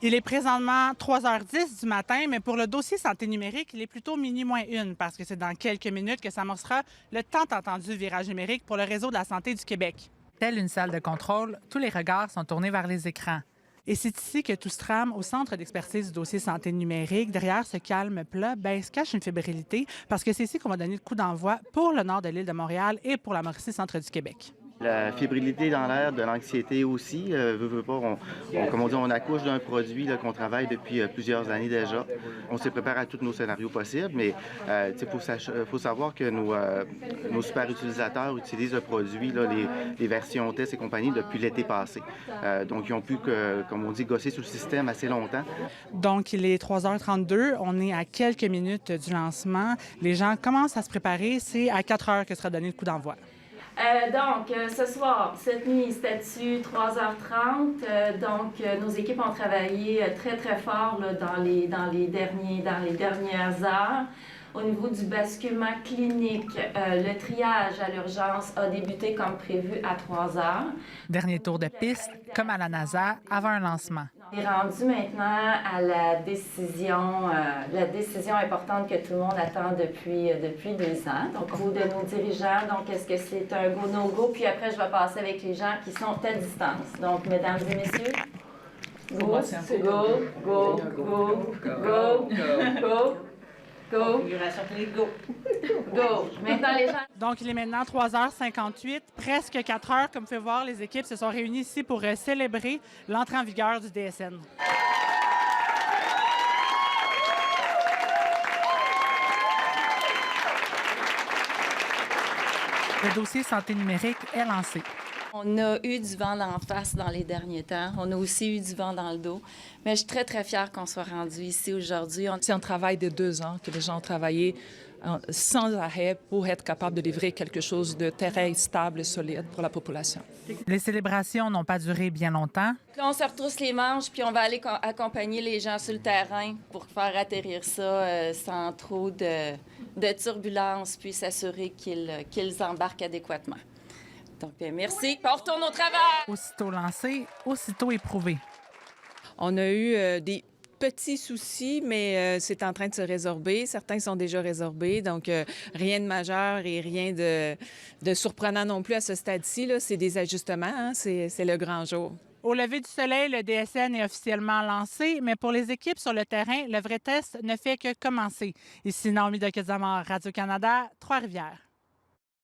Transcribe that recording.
Il est présentement 3h10 du matin, mais pour le dossier santé numérique, il est plutôt minuit-1 parce que c'est dans quelques minutes que s'amorcera le tant attendu virage numérique pour le réseau de la santé du Québec. Telle une salle de contrôle, tous les regards sont tournés vers les écrans. Et c'est ici que tout se trame au centre d'expertise du dossier santé numérique. Derrière ce calme plat, se cache une fébrilité parce que c'est ici qu'on va donner le coup d'envoi pour le nord de l'île de Montréal et pour la Mauricie centre du Québec. La fébrilité dans l'air, de l'anxiété aussi. Veut pas, comme on dit, on accouche d'un produit qu'on travaille depuis plusieurs années déjà. On se prépare à tous nos scénarios possibles, mais il faut savoir que nos super utilisateurs utilisent le produit, là, les versions test et compagnie, depuis l'été passé. Donc, ils ont pu, comme on dit, gosser sur le système assez longtemps. Donc, il est 3h32. On est à quelques minutes du lancement. Les gens commencent à se préparer. C'est à 4h que sera donné le coup d'envoi. Ce soir, cette nuit, statut 3h30. Nos équipes ont travaillé très, très fort là, dans les dernières heures. Au niveau du basculement clinique, le triage à l'urgence a débuté comme prévu à 3h. Dernier tour de piste, comme à la NASA, avant un lancement. On est rendu maintenant à la décision importante que tout le monde attend depuis 2 ans. Donc, au niveau de nos dirigeants, donc est-ce que c'est un go, no go? Puis après, je vais passer avec les gens qui sont à distance. Donc, mesdames et messieurs, go, go, go, go, go, go. Go. Configuration clinique, go. Go. Maintenant, les gens. Donc, il est maintenant 3h58, presque 4h. Comme vous pouvez voir, les équipes se sont réunies ici pour célébrer l'entrée en vigueur du DSN. Le dossier santé numérique est lancé. On a eu du vent d'en face dans les derniers temps. On a aussi eu du vent dans le dos. Mais je suis très, très fière qu'on soit rendu ici aujourd'hui. C'est un travail de 2 ans que les gens ont travaillé sans arrêt pour être capables de livrer quelque chose de très stable et solide pour la population. Les célébrations n'ont pas duré bien longtemps. Là, on se retrousse les manches, puis on va aller accompagner les gens sur le terrain pour faire atterrir ça sans trop de turbulences, puis s'assurer qu'ils embarquent adéquatement. Donc, merci. On retourne au travail. Aussitôt lancé, aussitôt éprouvé. On a eu des petits soucis, mais c'est en train de se résorber. Certains sont déjà résorbés, donc rien de majeur et rien de surprenant non plus à ce stade-ci. C'est des ajustements, hein? C'est le grand jour. Au lever du soleil, le DSN est officiellement lancé, mais pour les équipes sur le terrain, le vrai test ne fait que commencer. Ici Naomi de Quetzamar, Radio-Canada, Trois-Rivières.